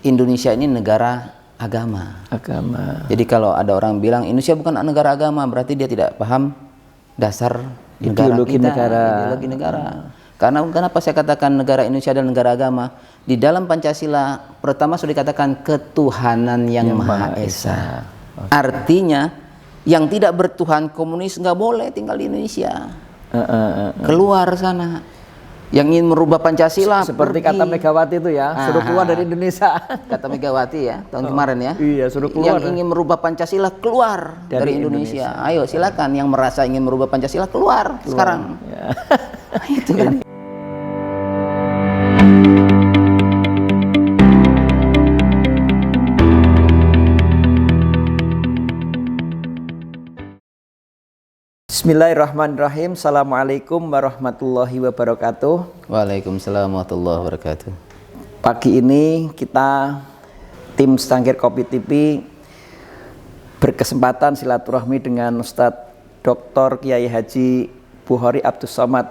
Indonesia ini negara agama. Jadi kalau ada orang bilang Indonesia bukan negara agama, berarti dia tidak paham dasar ideologi ideologi negara. Karena kenapa saya katakan negara Indonesia adalah negara agama? Di dalam Pancasila pertama sudah dikatakan ketuhanan yang Maha Esa. Artinya yang tidak bertuhan komunis nggak boleh tinggal di Indonesia. Keluar sana. Yang ingin merubah Pancasila seperti pergi. kata Megawati itu ya, suruh keluar dari Indonesia. Kata Megawati ya, tahun kemarin ya. Iya, suruh keluar. Yang ingin merubah Pancasila keluar dari Indonesia. Ayo silakan yang merasa ingin merubah Pancasila keluar. Sekarang. Ya. Itu kan. Bismillahirrahmanirrahim. Assalamualaikum warahmatullahi wabarakatuh. Waalaikumsalam warahmatullahi wabarakatuh. Pagi ini kita tim Secangkir Kopi TV berkesempatan silaturahmi dengan Ustadz Dr. Kiai Haji Bukhari Abdus Somad,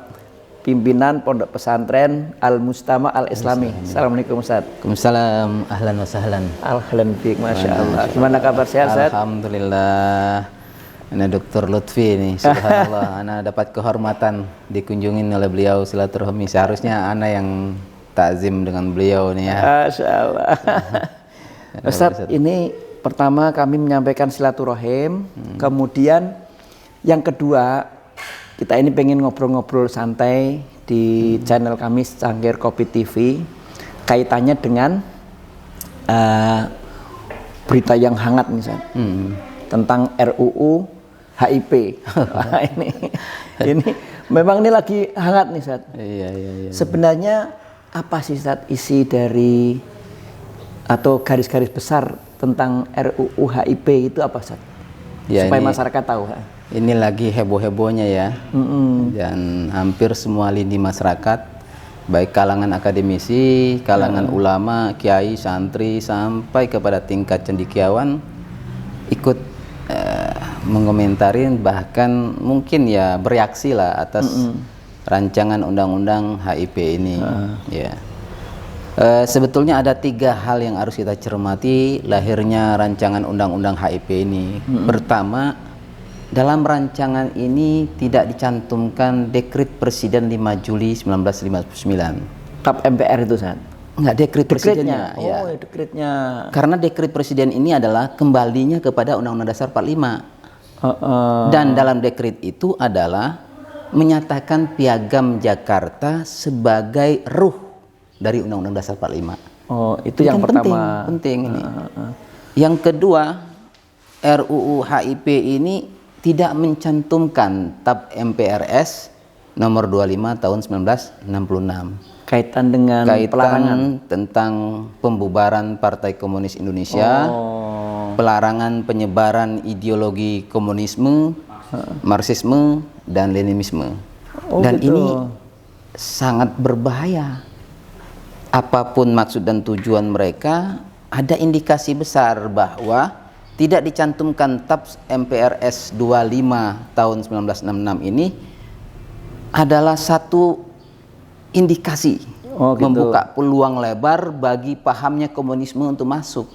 pimpinan Pondok Pesantren Al Mustama Al Islami. Assalamualaikum Ustadz. Waalaikumsalam. Ahlan wa sahlan. Alhamdulillah, masya Allah. Gimana kabar sehat? Alhamdulillah. Ini Dr. Lutfi nih, subhanallah. Ana dapat kehormatan dikunjungin oleh beliau silaturahmi. Seharusnya ana yang takzim dengan beliau nih ya. Masya Allah. Ustadz, ini pertama kami menyampaikan silaturahim. Kemudian yang kedua, kita ini pengen ngobrol-ngobrol santai di channel kami Secangkir Kopi TV. Kaitannya dengan berita yang hangat nih Ustadz. Tentang RUU HIP. ini memang ini lagi hangat nih Ustadz. Iya. Sebenarnya apa sih Ustadz isi dari atau garis-garis besar tentang RUU HIP itu apa Ustadz? Ya, supaya masyarakat tahu. Ini lagi heboh-hebohnya ya. Dan hampir semua lini masyarakat, baik kalangan akademisi, kalangan ulama, kiai, santri, sampai kepada tingkat cendekiawan ikut mengomentarin, bahkan mungkin ya bereaksi lah atas rancangan undang-undang HIP ini. Ya. Sebetulnya ada 3 hal yang harus kita cermati lahirnya rancangan undang-undang HIP ini. Pertama, dalam rancangan ini tidak dicantumkan Dekret Presiden 5 Juli 1959. TAP MPR itu Ustaz? Enggak, dekret presidennya. Oh, ya. Dekretnya. Karena dekret presiden ini adalah kembalinya kepada Undang-Undang Dasar 45. Dan dalam dekret itu adalah menyatakan Piagam Jakarta sebagai ruh dari Undang-Undang Dasar 45. Oh, itu yang pertama. Penting ini. Yang kedua, RUU HIP ini tidak mencantumkan TAP MPRS nomor 25 tahun 1966. Kaitan dengan pelarangan tentang pembubaran Partai Komunis Indonesia, pelarangan penyebaran ideologi komunisme, Marxisme dan Leninisme. Dan gitu. Ini sangat berbahaya. Apapun maksud dan tujuan mereka, ada indikasi besar bahwa tidak dicantumkan TAP MPRS 25 tahun 1966 ini adalah satu indikasi membuka peluang lebar bagi pahamnya komunisme untuk masuk.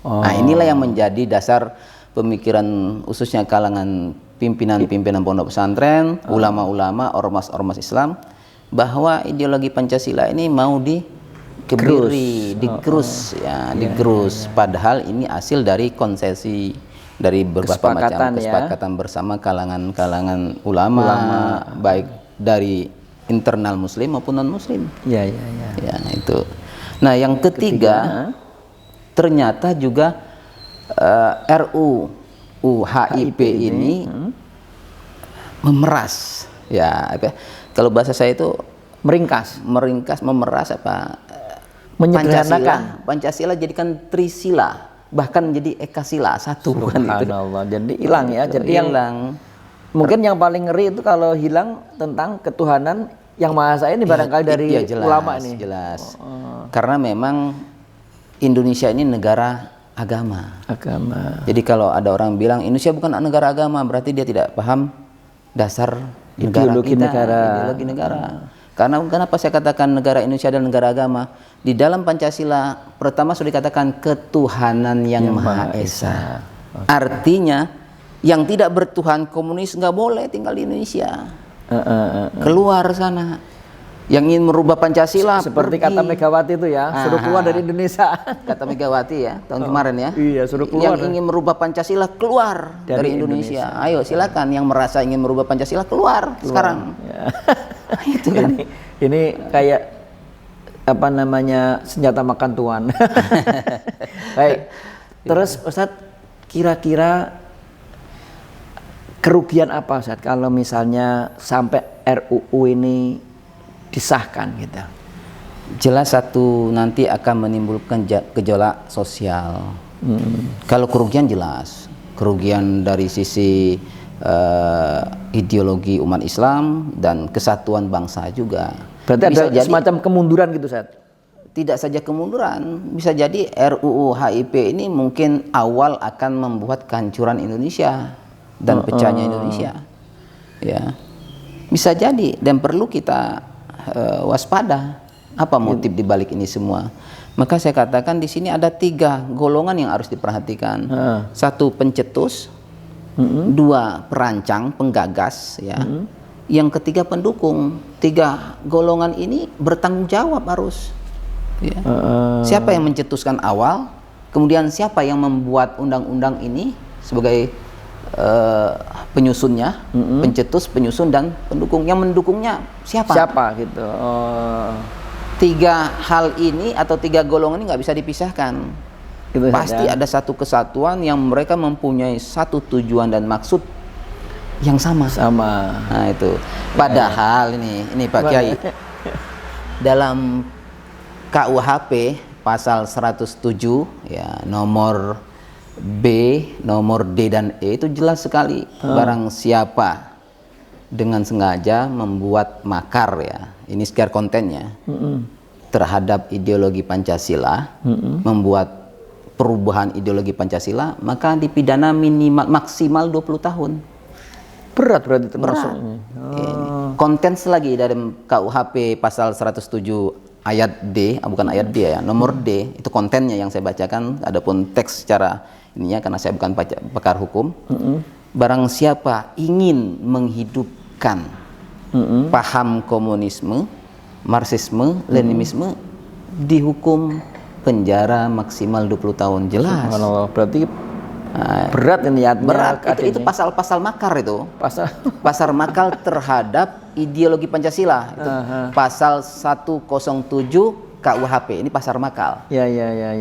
Nah, inilah yang menjadi dasar pemikiran khususnya kalangan pimpinan-pimpinan pondok pesantren, ulama-ulama, ormas-ormas Islam, bahwa ideologi Pancasila ini mau dikebiri, digerus ya, digerus. Padahal ini hasil dari konsesi dari beberapa macam kesepakatan bersama kalangan-kalangan ulama, baik dari internal muslim maupun non muslim. Ya, itu. Nah, yang ketiga ternyata juga RUU HIP ini memeras. Ya, kalau bahasa saya itu meringkas, memeras apa? Menyederhanakan. Pancasila jadikan trisila, bahkan jadi ekasila satu kan itu. Jadi hilang ya. Jadi hilang. Mungkin yang paling ngeri itu kalau hilang tentang ketuhanan yang Maha Esa ini barangkali dari ulama ini. Jelas. Karena memang Indonesia ini negara agama. Jadi kalau ada orang bilang Indonesia bukan negara agama, berarti dia tidak paham dasar ideologi negara. Karena kenapa saya katakan negara Indonesia adalah negara agama? Di dalam Pancasila pertama sudah dikatakan ketuhanan yang Maha Esa. Artinya yang tidak bertuhan komunis nggak boleh tinggal di Indonesia. Keluar sana. Yang ingin merubah Pancasila seperti pergi. kata Megawati itu ya, suruh keluar dari Indonesia. Kata Megawati ya tahun kemarin ya. Iya, suruh keluar. Yang ingin merubah Pancasila keluar dari Indonesia. Ayo silakan yang merasa ingin merubah Pancasila keluar. Sekarang. Ya. Itu kan. Ini kayak apa namanya, senjata makan tuan. Baik. Terus Ustadz, kira-kira kerugian apa Ustadz kalau misalnya sampai RUU ini disahkan gitu? Jelas satu, nanti akan menimbulkan gejolak sosial. Kalau kerugian jelas, kerugian dari sisi ideologi umat Islam dan kesatuan bangsa juga. Berarti bisa ada jadi, semacam kemunduran gitu Ustadz? Tidak saja kemunduran, bisa jadi RUU HIP ini mungkin awal akan membuat kehancuran Indonesia dan pecahnya Indonesia. Ya, bisa jadi, dan perlu kita waspada apa motif di balik ini semua. Maka saya katakan di sini ada 3 golongan yang harus diperhatikan. 1 pencetus, 2 perancang, penggagas, ya. Yang ketiga pendukung. 3 golongan ini bertanggung jawab harus. Ya. Siapa yang mencetuskan awal, kemudian siapa yang membuat undang-undang ini sebagai penyusunnya, pencetus, penyusun, dan pendukung. Yang mendukungnya siapa? Siapa gitu? 3 hal ini atau 3 golongan ini nggak bisa dipisahkan. Gitu Pasti saja. ada satu kesatuan yang mereka mempunyai satu tujuan dan maksud yang sama. Sama. Nah itu. Padahal ini Pak Kiai, dalam KUHP pasal 107 ya, nomor B, nomor D dan E itu jelas sekali. Barang siapa dengan sengaja membuat makar, ya, ini sekitar kontennya, terhadap ideologi Pancasila, membuat perubahan ideologi Pancasila, maka dipidana maksimal 20 tahun. Berat berarti Berat. termasuk ini. Konten lagi dari KUHP pasal 107 ayat D, bukan ayat D ya, nomor D, itu kontennya yang saya bacakan, adapun teks secara ininya karena saya bukan pakar hukum. Barang siapa ingin menghidupkan paham komunisme, marxisme, leninisme, dihukum penjara maksimal 20 tahun. Jelas. Berarti berat ini ya. Berat. Itu pasal-pasal makar itu. Pasal makar terhadap ideologi Pancasila. Itu pasal 107 KUHP. Ini pasal makar. Ya.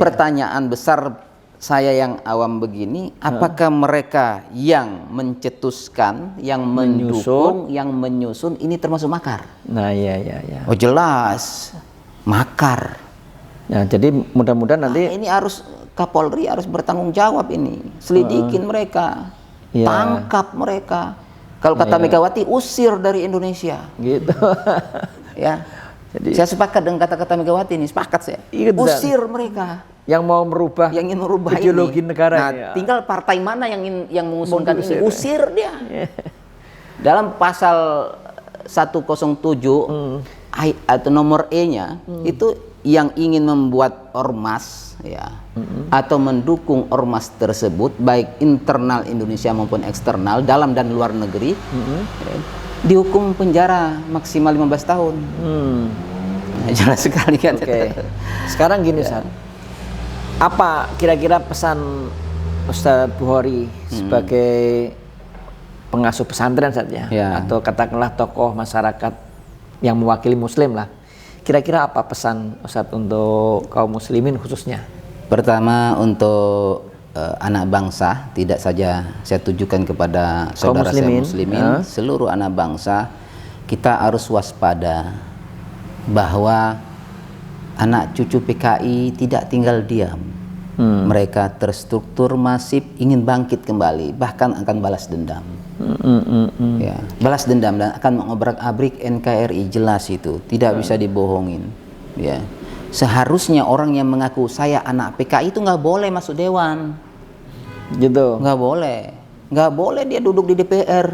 Pertanyaan besar saya yang awam begini, apakah mereka yang mencetuskan, yang mendukung, yang menyusun ini termasuk makar? Nah, ya. Oh jelas, makar. Nah, jadi mudah-mudahan nanti ini harus Kapolri harus bertanggung jawab ini, selidikin mereka, tangkap mereka. Kalau kata Megawati, usir dari Indonesia. Gitu. Ya. Jadi, saya sepakat dengan kata-kata Megawati ini, sepakat saya. Usir mereka. Yang mau merubah, yang ingin merubah ideologi ini. negara. Nah, tinggal partai mana yang mengusulkan ini, usir dia. Dalam pasal 107 atau nomor E-nya itu yang ingin membuat ormas, ya, atau mendukung ormas tersebut, baik internal Indonesia maupun eksternal, dalam dan luar negeri, dihukum penjara maksimal 15 tahun. Nah, jelas sekali kan. Sekarang gini, Ustaz. Apa kira-kira pesan Ustadz Bukhari sebagai pengasuh pesantren saja, atau katakanlah tokoh masyarakat yang mewakili Muslim lah? Kira-kira apa pesan Ustadz untuk kaum muslimin khususnya? Pertama, untuk anak bangsa, tidak saja saya tujukan kepada saudara saya muslimin, seluruh anak bangsa, kita harus waspada bahwa anak cucu PKI tidak tinggal diam. Mereka terstruktur masif, ingin bangkit kembali, bahkan akan balas dendam. Ya, balas dendam dan akan mengobrak-abrik NKRI, jelas itu, tidak bisa dibohongin. Ya, seharusnya orang yang mengaku saya anak PKI itu nggak boleh masuk dewan. Gitu. Nggak boleh dia duduk di DPR.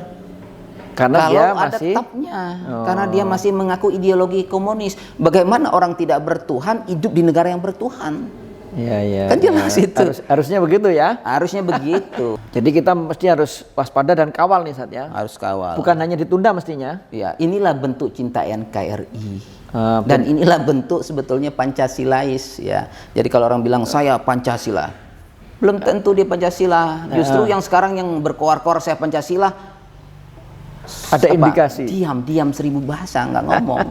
Karena kalau dia ada masih tetapnya, karena dia masih mengaku ideologi komunis. Bagaimana orang tidak bertuhan hidup di negara yang bertuhan? ya, Kan jelas itu. Harusnya begitu ya. Harusnya begitu. Jadi kita mesti harus waspada dan kawal nih Ustaz ya. Harus kawal. Bukan hanya ditunda mestinya. Ya, inilah bentuk cinta NKRI. Dan inilah bentuk sebetulnya Pancasilais ya. Jadi kalau orang bilang saya Pancasila, belum tentu dia Pancasila. Justru yang sekarang yang berkoar-koar saya Pancasila, ada indikasi. Diam 1000 bahasa nggak ngomong.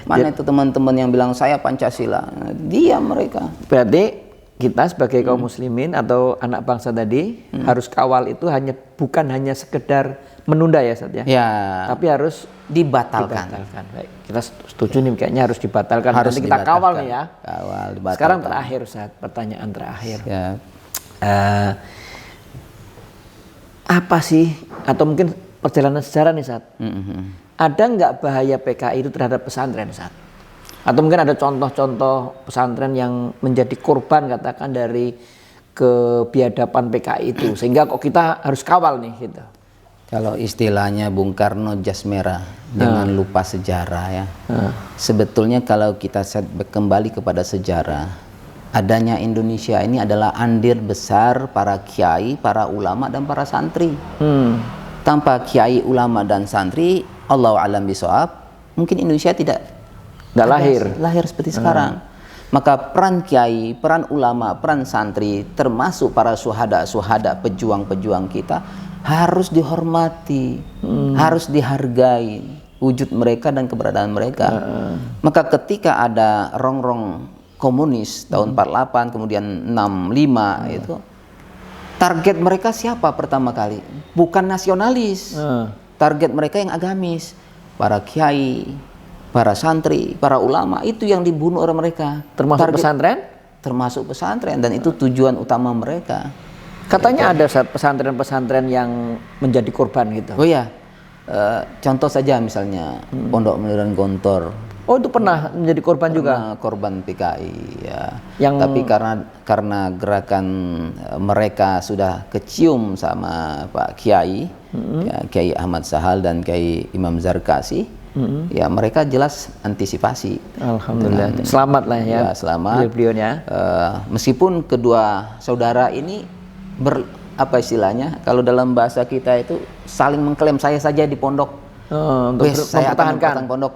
Mana itu teman-teman yang bilang saya Pancasila? Diam mereka. Berarti kita sebagai kaum muslimin atau anak bangsa tadi harus kawal itu bukan hanya sekedar menunda ya Ustaz ya. Ya. Tapi harus dibatalkan. Baik, kita setuju nih kayaknya harus dibatalkan. Harus nanti kita dibatalkan. kawal nih ya. Kawal, dibatalkan. Sekarang terakhir Ustaz, pertanyaan terakhir. Ya. Apa sih atau mungkin perjalanan sejarah nih Ustaz? Ada nggak bahaya PKI itu terhadap pesantren Ustaz? Atau mungkin ada contoh-contoh pesantren yang menjadi korban katakan dari kebiadaban PKI itu sehingga kok kita harus kawal nih gitu. Kalau istilahnya Bung Karno jas merah, jangan lupa sejarah ya. Sebetulnya kalau kita kembali kepada sejarah, adanya Indonesia ini adalah andil besar para kiai, para ulama dan para santri. Tanpa kiai, ulama dan santri, Allahu a'lam bishawab, mungkin Indonesia tidak lahir seperti sekarang. Maka peran kiai, peran ulama, peran santri, termasuk para syuhada, pejuang-pejuang kita harus dihormati, harus dihargai wujud mereka dan keberadaan mereka. Maka ketika ada rongrong komunis tahun 48 kemudian 65 itu, target mereka siapa pertama kali? Bukan nasionalis. Target mereka yang agamis, para kiai, para santri, para ulama, itu yang dibunuh oleh mereka. Termasuk pesantren? Termasuk pesantren, dan itu tujuan utama mereka. Katanya ada pesantren-pesantren yang menjadi korban gitu. Oh ya, contoh saja misalnya Pondok Modern Gontor. Oh itu pernah menjadi korban juga? Korban PKI ya. Yang... Tapi karena gerakan mereka sudah kecium sama Pak Kiai, ya, Kiai Ahmad Sahal dan Kiai Imam Zarkasi, ya mereka jelas antisipasi. Alhamdulillah. Selamat lah ya. Selamat. Beliaunya. Meskipun kedua saudara ini apa istilahnya? Kalau dalam bahasa kita itu saling mengklaim, saya saja di pondok. Saya akan mempertahankan pondok.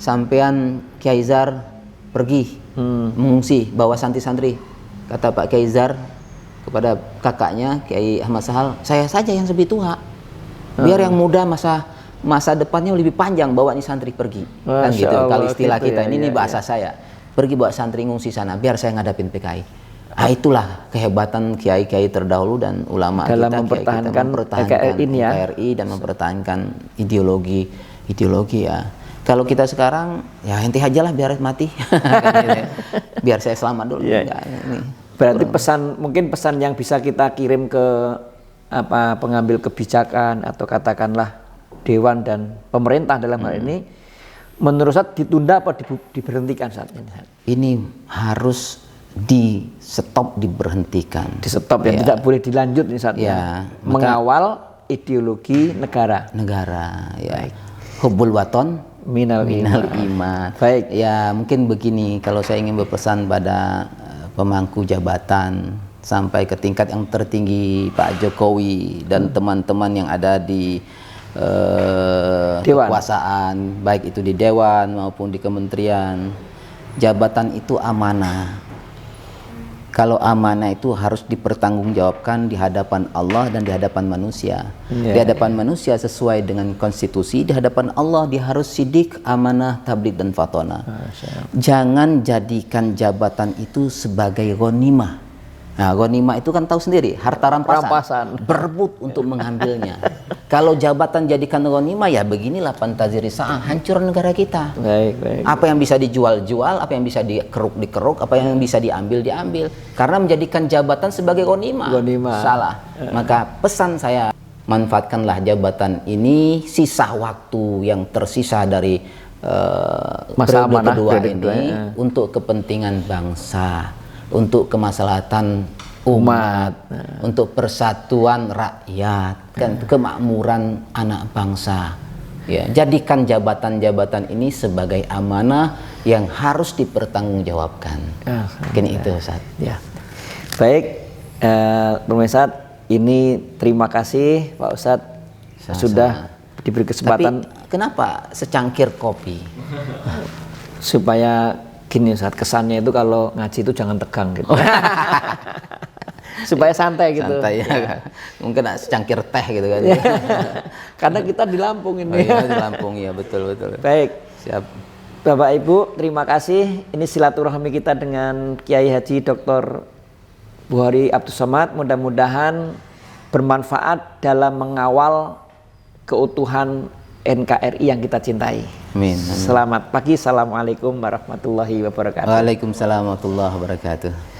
Sampean Kiai Zar pergi mengungsi bawa santri-santri. Kata Pak Kiai Zar kepada kakaknya Kiai Ahmad Sahal, saya saja yang lebih tua. Biar yang muda masa depannya lebih panjang, bawa nih santri pergi. Kan gitu kalau istilah kita ya, ini bahasa saya. Pergi bawa santri ngungsi sana biar saya ngadapin PKI. Itulah kehebatan kiai-kiai terdahulu dan ulama dalam kita, mempertahankan NKRI dan mempertahankan ideologi ya. Kalau kita sekarang ya henti aja lah biar mati. Biar saya selamat dulu. Berarti mungkin pesan yang bisa kita kirim ke pengambil kebijakan atau katakanlah dewan dan pemerintah dalam hal ini, menurut saya ditunda apa diberhentikan saat ini? Ini harus di stop, diberhentikan. Di stop ya, tidak boleh dilanjut nih saat mengawal ideologi negara ya. Hubbul waton minal iman. Baik. Ya mungkin begini, kalau saya ingin berpesan pada pemangku jabatan sampai ke tingkat yang tertinggi, Pak Jokowi dan teman-teman yang ada di kekuasaan, baik itu di dewan maupun di kementerian, jabatan itu amanah. Kalau amanah itu harus dipertanggungjawabkan di hadapan Allah dan di hadapan manusia. Di hadapan manusia sesuai dengan konstitusi, di hadapan Allah dia harus sidik, amanah, tabligh dan fatona. Jangan jadikan jabatan itu sebagai ghanimah. Nah, ghanimah itu kan tahu sendiri, harta rampasan. Berebut untuk mengambilnya. Kalau jabatan jadikan ghanimah, ya beginilah fantasi risa'ah, hancur negara kita. Baik. Apa yang bisa dijual, apa yang bisa dikeruk, apa yang bisa diambil. Karena menjadikan jabatan sebagai ghanimah. Salah. Maka pesan saya, manfaatkanlah jabatan ini, sisa waktu yang tersisa dari masa amanah kedua ini untuk kepentingan bangsa, untuk kemaslahatan umat, untuk persatuan rakyat, kan, kemakmuran anak bangsa. Ya, jadikan jabatan-jabatan ini sebagai amanah yang harus dipertanggungjawabkan. Mungkin itu, Ustaz. Ya. Baik, pemirsa, ini terima kasih Pak Ustadz sudah diberi kesempatan. Tapi kenapa secangkir kopi? Supaya gini Ustadz, kesannya itu kalau ngaji itu jangan tegang gitu. Supaya santai gitu. Santai ya. Mungkin secangkir teh gitu kan. Karena kita di Lampung ini. Oh iya, di Lampung ya, betul. Baik. Siap. Bapak Ibu, terima kasih. Ini silaturahmi kita dengan Kiai Haji Dr. Buhori Abdus Somad. Mudah-mudahan bermanfaat dalam mengawal keutuhan NKRI yang kita cintai. Amin. Selamat pagi. Assalamualaikum warahmatullahi wabarakatuh. Waalaikumsalam warahmatullahi wabarakatuh.